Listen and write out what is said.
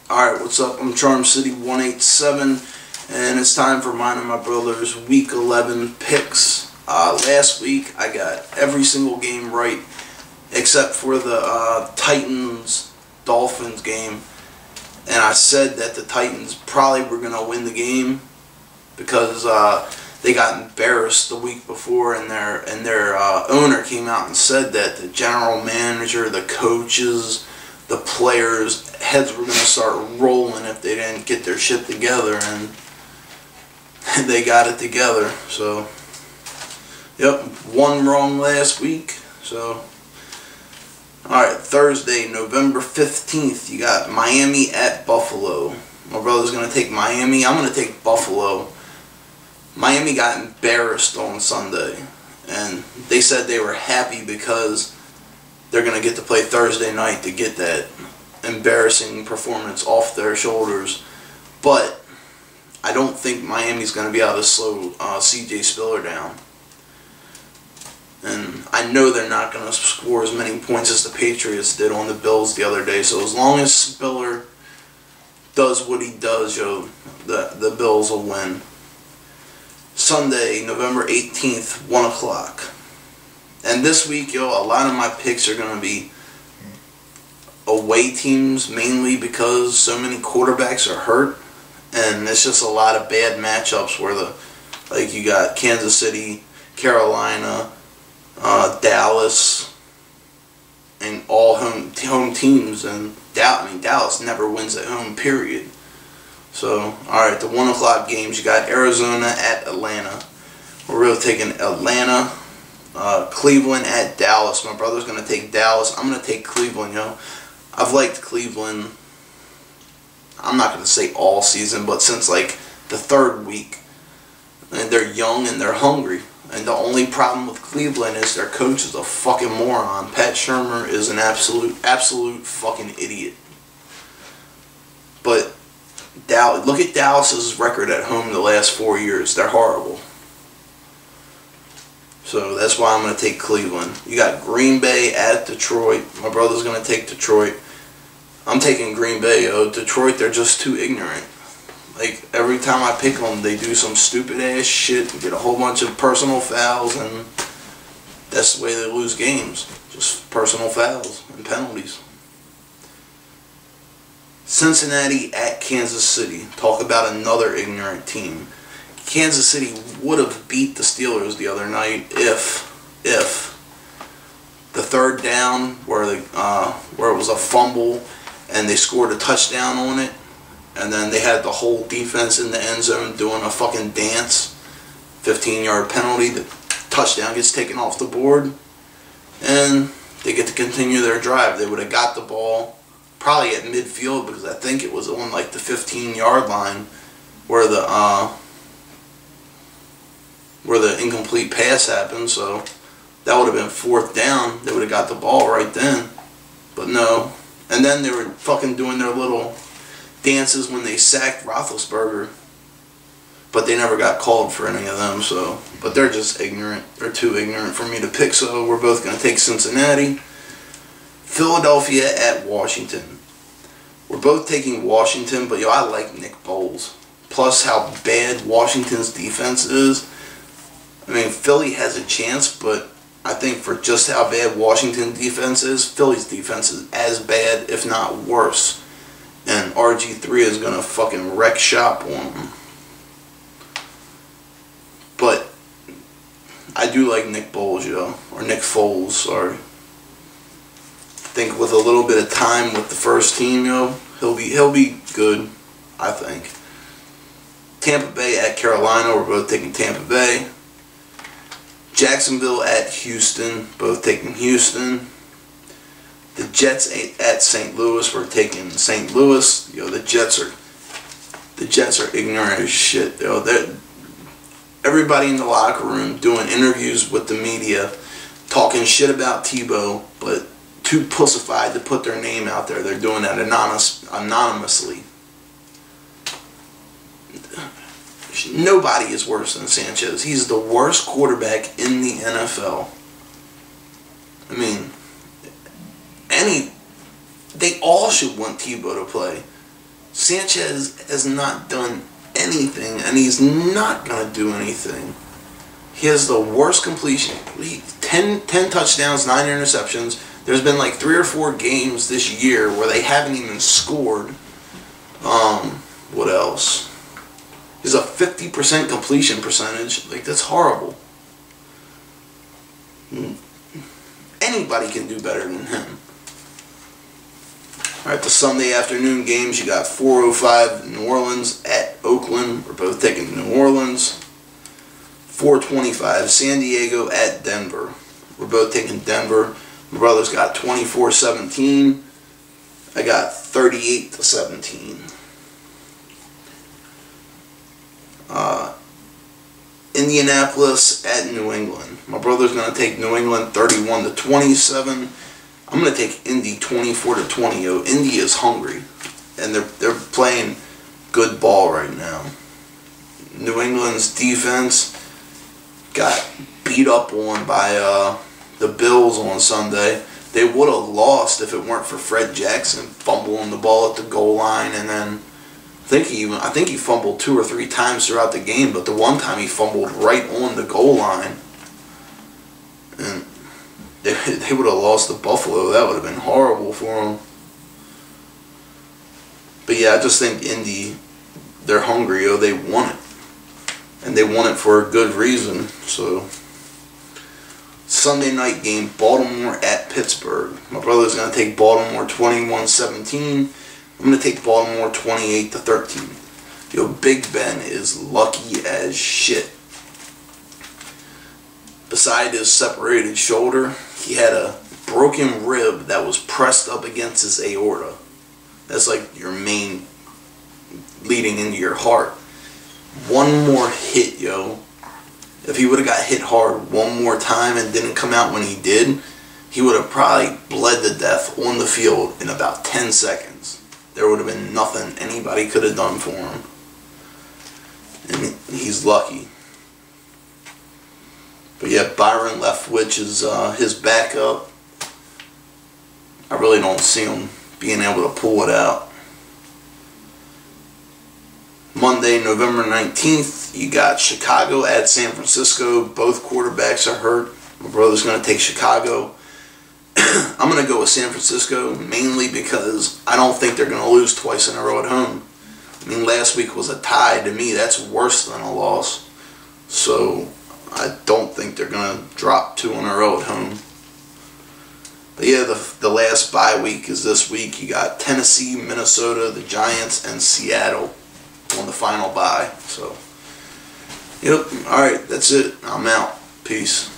Alright, what's up? I'm Charm City 187, and it's time for mine and my brother's Week 11 picks. Last week, I got every single game right, except for the Titans-Dolphins game. And I said that the Titans probably were going to win the game because they got embarrassed the week before, and their owner came out and said that the general manager, the coaches, the players' heads were going to start rolling if they didn't get their shit together, and they got it together. So, yep, one wrong last week. So, alright, Thursday, November 15th, you got Miami at Buffalo. My brother's going to take Miami. I'm going to take Buffalo. Miami got embarrassed on Sunday, and they said they were happy because they're going to get to play Thursday night to get that embarrassing performance off their shoulders. But I don't think Miami's going to be able to slow C.J. Spiller down. And I know they're not going to score as many points as the Patriots did on the Bills the other day. So as long as Spiller does what he does, the Bills will win. Sunday, November 18th, 1 o'clock. And this week, a lot of my picks are going to be away teams, mainly because so many quarterbacks are hurt. And it's just a lot of bad matchups where you got Kansas City, Carolina, Dallas, and all home teams. And Dallas never wins at home, period. So, alright, the 1 o'clock games, you got Arizona at Atlanta. We're really taking Atlanta. Cleveland at Dallas. My brother's going to take Dallas. I'm going to take Cleveland, I've liked Cleveland, I'm not going to say all season, but since the third week. And they're young and they're hungry. And the only problem with Cleveland is their coach is a fucking moron. Pat Shurmur is an absolute fucking idiot. But look at Dallas's record at home the last 4 years. They're horrible. So that's why I'm going to take Cleveland. You got Green Bay at Detroit. My brother's going to take Detroit. I'm taking Green Bay, Detroit, they're just too ignorant. Every time I pick them, they do some stupid ass shit and get a whole bunch of personal fouls, and that's the way they lose games. Just personal fouls and penalties. Cincinnati at Kansas City. Talk about another ignorant team. Kansas City would have beat the Steelers the other night if the third down where it was a fumble and they scored a touchdown on it, and then they had the whole defense in the end zone doing a fucking dance, 15-yard penalty, the touchdown gets taken off the board, and they get to continue their drive. They would have got the ball probably at midfield, because I think it was on the 15-yard line where the incomplete pass happened. So that would have been fourth down. They would have got the ball right then. But no. And then they were fucking doing their little dances when they sacked Roethlisberger. But they never got called for any of them. So, but they're just ignorant. They're too ignorant for me to pick. So we're both going to take Cincinnati. Philadelphia at Washington. We're both taking Washington, but I like Nick Foles. Plus how bad Washington's defense is. I mean, Philly has a chance, but I think for just how bad Washington's defense is, Philly's defense is as bad, if not worse. And RG3 is going to fucking wreck shop on them. But I do like Nick Foles, or Nick Foles, sorry. I think with a little bit of time with the first team, he'll be good, I think. Tampa Bay at Carolina, we're both taking Tampa Bay. Jacksonville at Houston, both taking Houston. The Jets at St. Louis, we're taking St. Louis. The Jets are ignorant as shit. Everybody in the locker room doing interviews with the media, talking shit about Tebow, but too pussified to put their name out there. They're doing that anonymously. Nobody is worse than Sanchez. He's the worst quarterback in the NFL. I mean, they all should want Tebow to play. Sanchez has not done anything, and he's not going to do anything. He has the worst completion. 10 touchdowns, 9 interceptions. There's been like 3 or 4 games this year where they haven't even scored. What else? He's a 50% completion percentage. Like, that's horrible. Anybody can do better than him. Alright, the Sunday afternoon games, you got 4:05 New Orleans at Oakland. We're both taking New Orleans. 4:25 San Diego at Denver. We're both taking Denver. My brother's got 24-17. I got 38-17. Indianapolis at New England. My brother's going to take New England 31-27. I'm going to take Indy 24-20. Yo, Indy is hungry, and they're playing good ball right now. New England's defense got beat up on by the Bills on Sunday. They would have lost if it weren't for Fred Jackson fumbling the ball at the goal line, and then I think he fumbled 2 or 3 times throughout the game, but the one time he fumbled right on the goal line, and they would have lost to Buffalo. That would have been horrible for them. But yeah, I just think Indy, they're hungry. Yo, they want it, and they want it for a good reason. So Sunday night game, Baltimore at Pittsburgh. My brother's going to take Baltimore 21-17. I'm going to take Baltimore 28-13. Yo, Big Ben is lucky as shit. Beside his separated shoulder, he had a broken rib that was pressed up against his aorta. That's like your main leading into your heart. One more hit, yo. If he would have got hit hard one more time and didn't come out when he did, he would have probably bled to death on the field in about 10 seconds. There would have been nothing anybody could have done for him. And he's lucky. But yeah, Byron Leftwich is his backup. I really don't see him being able to pull it out. Monday, November 19th, you got Chicago at San Francisco. Both quarterbacks are hurt. My brother's going to take Chicago. I'm going to go with San Francisco, mainly because I don't think they're going to lose twice in a row at home. I mean, last week was a tie. To me, that's worse than a loss. So I don't think they're going to drop 2 in a row at home. But yeah, the last bye week is this week. You got Tennessee, Minnesota, the Giants, and Seattle on the final bye. So, yep. All right, that's it. I'm out. Peace.